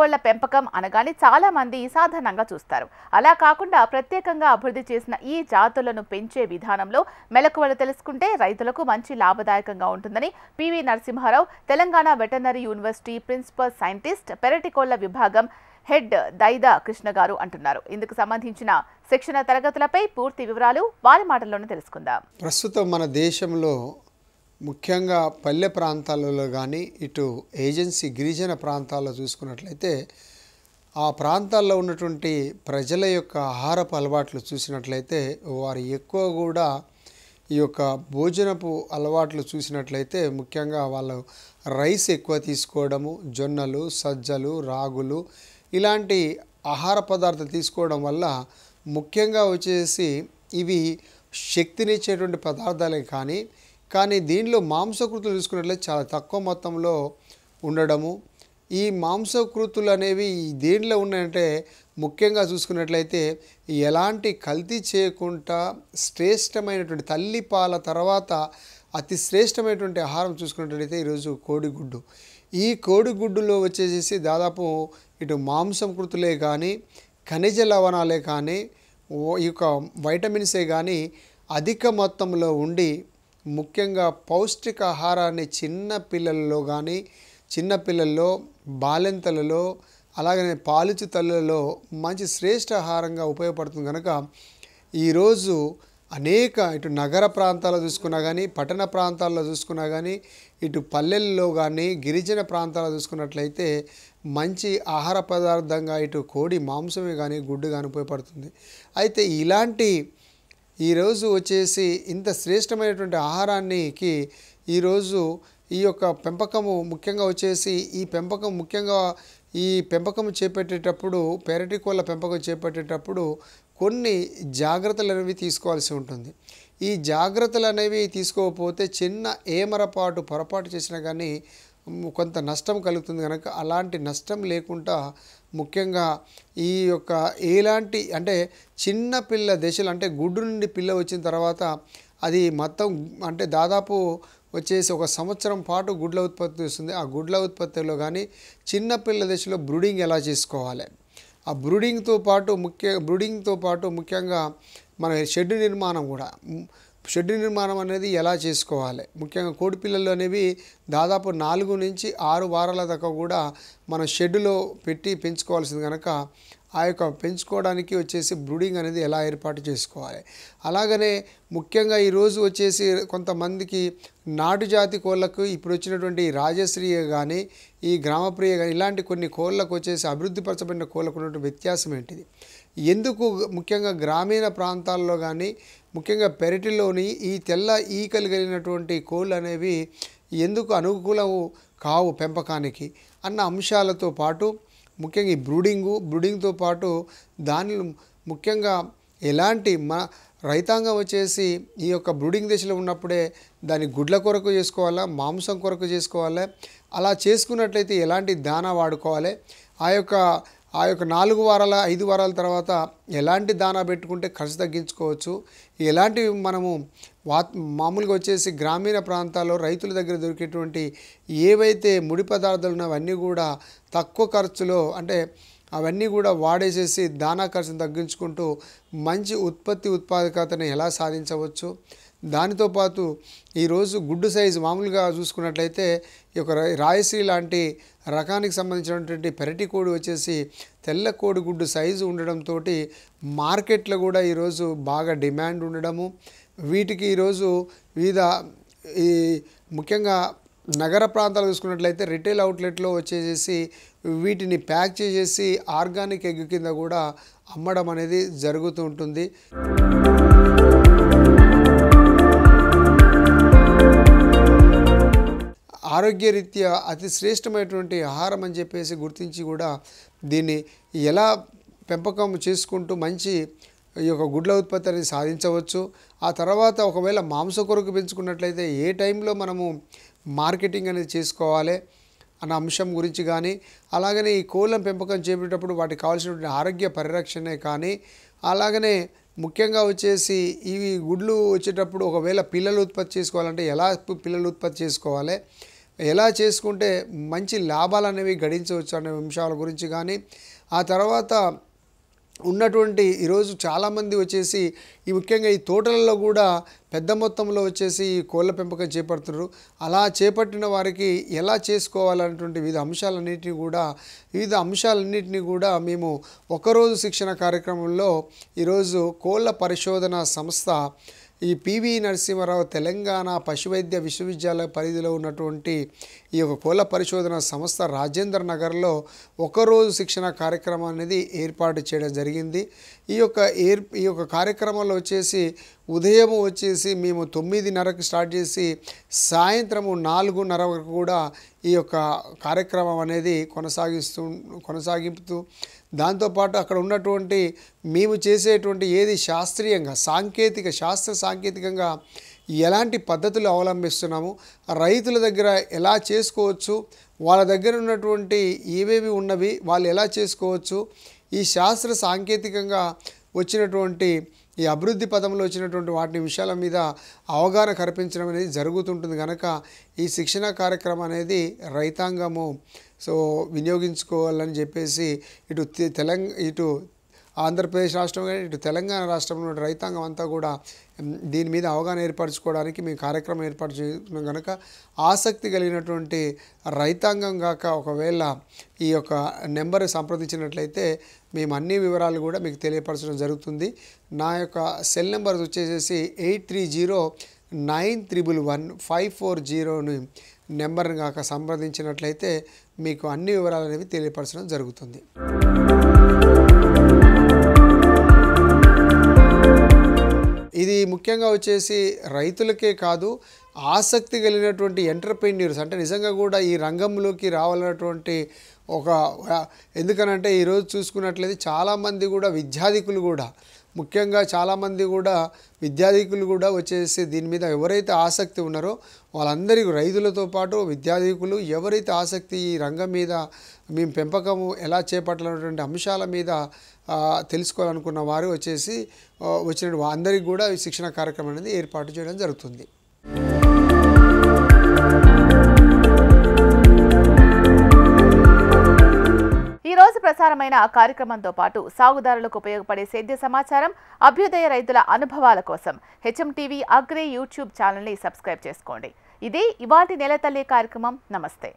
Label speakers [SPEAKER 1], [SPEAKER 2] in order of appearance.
[SPEAKER 1] కోళ్ల పెంపకం అనగానే చాలా మంది సాధారణంగా చూస్తారు. అలా కాకుండా ప్రత్యేకంగా అభివృద్ధి చేసిన ఈ జాతులను పెంచే విధానంలో మెలకువలు తెలుసుకుంటే రైతులకు మంచి లాభదాయకంగా ఉంటుందని PV Narasimha Rao, Telangana veterinary university principal scientist, పెరటి కోళ్ల విభాగం హెడ్ దైదా కృష్ణ గారు అంటున్నారు. ఇందుకు సంబంధించిన శిక్షణ తరగతులపై పూర్తి వివరాలు వారి మాటల్లోనే తెలుసుకుందాం.
[SPEAKER 2] ప్రస్తుతం మన దేశంలో ముఖ్యంగా పల్లె ప్రాంతాలలో కానీ ఇటు ఏజెన్సీ గిరిజన ప్రాంతాల్లో చూసుకున్నట్లయితే ఆ ప్రాంతాల్లో ఉన్నటువంటి ప్రజల యొక్క ఆహారపు అలవాట్లు చూసినట్లయితే వారు ఎక్కువ కూడా ఈ యొక్క భోజనపు అలవాట్లు చూసినట్లయితే ముఖ్యంగా వాళ్ళు రైస్ ఎక్కువ తీసుకోవడము, జొన్నలు, సజ్జలు, రాగులు ఇలాంటి ఆహార పదార్థాలు తీసుకోవడం వల్ల ముఖ్యంగా వచ్చేసి ఇవి శక్తినిచ్చేటువంటి పదార్థాలే కానీ దీనిలో మాంసకృతులు చూసుకున్నట్లయితే చాలా తక్కువ మొత్తంలో ఉండడము. ఈ మాంసకృతులు అనేవి దేనిలో ఉన్నాయంటే ముఖ్యంగా చూసుకున్నట్లయితే ఎలాంటి కల్తీ చేయకుండా శ్రేష్టమైనటువంటి తల్లి పాల తర్వాత అతి శ్రేష్టమైనటువంటి ఆహారం చూసుకున్నట్లయితే ఈరోజు కోడిగుడ్డు. ఈ కోడిగుడ్డులో వచ్చేసి దాదాపు ఇటు మాంసకృతులే కానీ ఖనిజ లవణాలే కానీ ఈ యొక్క వైటమిన్సే కానీ అధిక మొత్తంలో ఉండి ముఖ్యంగా పౌష్టిక ఆహారాన్ని చిన్నపిల్లల్లో బాలెంతలలో అలాగనే పాలిచ్చు తల్లులలో మంచి శ్రేష్ఠ ఆహారంగా ఉపయోగపడుతుంది కనుక ఈరోజు అనేక ఇటు నగర ప్రాంతాల్లో చూసుకున్నా కానీ పట్టణ ప్రాంతాల్లో చూసుకున్నా కానీ ఇటు పల్లెల్లో కానీ గిరిజన ప్రాంతాల్లో చూసుకున్నట్లయితే మంచి ఆహార పదార్థంగా ఇటు కోడి మాంసమే కానీ గుడ్డు కానీ ఉపయోగపడుతుంది. అయితే ఇలాంటి ఈరోజు వచ్చేసి ఇంత శ్రేష్టమైనటువంటి ఆహారానికి ఈరోజు ఈ యొక్క పెంపకము ముఖ్యంగా వచ్చేసి ఈ పెంపకం చేపట్టేటప్పుడు పెరటి కోళ్ళ పెంపకం చేపట్టేటప్పుడు కొన్ని జాగ్రత్తలు అనేవి తీసుకోవాల్సి ఉంటుంది. ఈ జాగ్రత్తలు అనేవి తీసుకోకపోతే చిన్న పొరపాటు చేసినా కానీ కొంత నష్టం కలుగుతుంది కనుక అలాంటి నష్టం లేకుండా ముఖ్యంగా ఈ యొక్క ఎలాంటి అంటే చిన్న పిల్ల దశలు అంటే గుడ్డు నుండి పిల్ల వచ్చిన తర్వాత అది మొత్తం అంటే దాదాపు వచ్చేసి 1 సంవత్సరం పాటు గుడ్ల ఉత్పత్తి వస్తుంది. ఆ గుడ్ల ఉత్పత్తిలో కానీ చిన్న పిల్ల దశలో బ్రూడింగ్ ఎలా చేసుకోవాలి, ఆ బ్రూడింగ్తో పాటు ముఖ్యంగా మన షెడ్ నిర్మాణం అనేది ఎలా చేసుకోవాలి, ముఖ్యంగా కోడి పిల్లలు అనేవి దాదాపు 4 నుంచి 6 వారాల దాకా కూడా మనం షెడ్లో పెట్టి పెంచుకోవాల్సింది కనుక ఆ యొక్క పెంచుకోవడానికి వచ్చేసి బ్రూడింగ్ అనేది ఎలా ఏర్పాటు చేసుకోవాలి. అలాగనే ముఖ్యంగా ఈరోజు వచ్చేసి కొంతమందికి నాటు జాతి కోళ్ళకు ఇప్పుడు వచ్చినటువంటి రాజశ్రీ కానీ ఈ గ్రామప్రియ కానీ ఇలాంటి కొన్ని కోళ్ళకు వచ్చేసి అభివృద్ధిపరచబడిన కోళ్ళకు ఉన్నటువంటి వ్యత్యాసం ఏంటిది, ఎందుకు ముఖ్యంగా గ్రామీణ ప్రాంతాల్లో కానీ ముఖ్యంగా పెరటిలోని ఈ తెల్ల ఈకలు కలిగినటువంటి కోళ్ళు అనేవి ఎందుకు అనుకూలం కావు పెంపకానికి అన్న అంశాలతో పాటు ముఖ్యంగా ఈ బ్రూడింగ్తో పాటు దానిలో ముఖ్యంగా ఎలాంటి రైతాంగం వచ్చేసి ఈ యొక్క బ్రూడింగ్ దశలో ఉన్నప్పుడే దాని గుడ్ల కొరకు చేసుకోవాలా, మాంసం కొరకు చేసుకోవాలి. అలా చేసుకున్నట్లయితే ఎలాంటి దానా వాడుకోవాలి, ఆ యొక్క 4 వారాల 5 వారాల తర్వాత ఎలాంటి దానా పెట్టుకుంటే ఖర్చు తగ్గించుకోవచ్చు, ఎలాంటివి మనము మామూలుగా వచ్చేసి గ్రామీణ ప్రాంతాల్లో రైతుల దగ్గర దొరికేటువంటి ఏవైతే ముడి పదార్థాలు ఉన్నాయో అవన్నీ కూడా తక్కువ ఖర్చులో అంటే అవన్నీ కూడా వాడేసేసి దానా ఖర్చును తగ్గించుకుంటూ మంచి ఉత్పాదకతను ఎలా సాధించవచ్చు. దానితో పాటు ఈరోజు గుడ్డు సైజు మామూలుగా చూసుకున్నట్లయితే ఈ యొక్క రాయశ్రీ లాంటి రకానికి సంబంధించినటువంటి పెరటి కోడి వచ్చేసి తెల్ల కోడి గుడ్డు సైజు ఉండడంతో మార్కెట్లో కూడా ఈరోజు బాగా డిమాండ్ ఉండడము, వీటికి ఈరోజు ఈ ముఖ్యంగా నగర ప్రాంతాలు చూసుకున్నట్లయితే రిటైల్ అవుట్లెట్లో వచ్చేసి వీటిని ప్యాక్ చేసేసి ఆర్గానిక్ ఎగ్ కింద కూడా అమ్మడం అనేది జరుగుతూ ఉంటుంది. ఆరోగ్యరీత్యా అతి శ్రేష్టమైనటువంటి ఆహారం అని చెప్పేసి గుర్తించి కూడా దీన్ని ఎలా పెంపకం చేసుకుంటూ మంచి ఈ యొక్క గుడ్ల ఉత్పత్తి అనేది సాధించవచ్చు. ఆ తర్వాత ఒకవేళ మాంస కొరకు పెంచుకున్నట్లయితే ఏ టైంలో మనము మార్కెటింగ్ అనేది చేసుకోవాలి అన్న అంశం గురించి కానీ, అలాగనే ఈ కోళ్ళ పెంపకం చేపట్టేటప్పుడు వాటికి కావాల్సినటువంటి ఆరోగ్య పరిరక్షణే కానీ, అలాగనే ముఖ్యంగా వచ్చేసి ఇవి గుడ్లు వచ్చేటప్పుడు ఒకవేళ పిల్లలు ఉత్పత్తి చేసుకోవాలంటే ఎలా పిల్లలు ఉత్పత్తి చేసుకోవాలి, ఎలా చేసుకుంటే మంచి లాభాలు అనేవి గడించవచ్చు అనే అంశాల గురించి కానీ, ఆ తర్వాత ఉన్నటువంటి ఈరోజు చాలామంది వచ్చేసి ఈ ముఖ్యంగా ఈ తోటలలో కూడా పెద్ద మొత్తంలో వచ్చేసి ఈ కోళ్ళ పెంపకం చేపడుతున్నారు. అలా చేపట్టిన వారికి ఎలా చేసుకోవాలనేటువంటి వివిధ అంశాలన్నింటినీ కూడా మేము ఒకరోజు శిక్షణ కార్యక్రమంలో ఈరోజు కోళ్ళ పరిశోధన సంస్థ ఈ పివి నరసింహారావు తెలంగాణ పశువైద్య విశ్వవిద్యాలయ పరిధిలో ఉన్నటువంటి ఈ యొక్క కోళ్ళ పరిశోధన సంస్థ రాజేంద్ర నగర్లో ఒకరోజు శిక్షణ కార్యక్రమం అనేది ఏర్పాటు చేయడం జరిగింది. ఈ యొక్క కార్యక్రమంలో వచ్చేసి ఉదయం వచ్చేసి మేము 9:30కి స్టార్ట్ చేసి సాయంత్రము 4:30 వరకు కూడా ఈ యొక్క కార్యక్రమం అనేది కొనసాగిస్తూ దాంతోపాటు అక్కడ ఉన్నటువంటి మేము చేసేటువంటి ఏది శాస్త్రీయంగా సాంకేతికంగా ఎలాంటి పద్ధతులు అవలంబిస్తున్నాము, రైతుల దగ్గర ఎలా చేసుకోవచ్చు, వాళ్ళ దగ్గర ఉన్నటువంటి ఏవేవి ఉన్నవి వాళ్ళు ఎలా చేసుకోవచ్చు, ఈ సాంకేతికంగా వచ్చినటువంటి ఈ అభివృద్ధి పదంలో వచ్చినటువంటి వాటి విషయాల మీద అవగాహన కల్పించడం అనేది జరుగుతుంటుంది. కనుక ఈ శిక్షణ కార్యక్రమం అనేది రైతాంగము వినియోగించుకోవాలని చెప్పేసి ఇటు ఆంధ్రప్రదేశ్ రాష్ట్రం కానీ ఇటు తెలంగాణ రాష్ట్రంలో రైతాంగం అంతా కూడా దీని మీద అవగాహన ఏర్పరచుకోవడానికి మేము కార్యక్రమం ఏర్పాటు చేస్తున్నాం. కనుక ఆసక్తి కలిగినటువంటి రైతాంగం కాక ఒకవేళ ఈ యొక్క నెంబర్ సంప్రదించినట్లయితే మేము అన్ని వివరాలు కూడా మీకు తెలియపరచడం జరుగుతుంది. నా యొక్క సెల్ నెంబర్ వచ్చేసి 8309111540 నెంబర్ని కాక సంప్రదించినట్లయితే మీకు అన్ని వివరాలు అనేవి తెలియపరచడం జరుగుతుంది. ఇది ముఖ్యంగా వచ్చేసి రైతులకే కాదు, ఆసక్తి కలిగినటువంటి ఎంటర్‌ప్రెన్యూర్స్ అంటే నిజంగా కూడా ఈ రంగంలోకి రావాలన్నటువంటి ఎందుకనంటే ఈరోజు చూసుకున్నట్లయితే చాలామంది కూడా విద్యాధికులు కూడా వచ్చేసి దీని మీద ఎవరైతే ఆసక్తి ఉన్నారో వాళ్ళందరికీ రైతులతో పాటు విద్యాధికులు ఎవరైతే ఆసక్తి ఈ రంగం మీద మేము పెంపకము ఎలా చేపట్టాలనేటువంటి అంశాల మీద తెలుసుకోవాలనుకున్న వారు వచ్చిన అందరికీ కూడా ఈ శిక్షణ కార్యక్రమం అనేది ఏర్పాటు చేయడం జరుగుతుంది.
[SPEAKER 1] ఈరోజు ప్రసారమైన కార్యక్రమంతో పాటు సాగుదారులకు ఉపయోగపడే సేద్య సమాచారం, అభ్యుదయ రైతుల అనుభవాల కోసం HM TV అగ్రి యూట్యూబ్ ఛానల్ని సబ్స్క్రైబ్ చేసుకోండి. ఇదే ఇవాల్టి నెలతల్లి కార్యక్రమం. నమస్తే.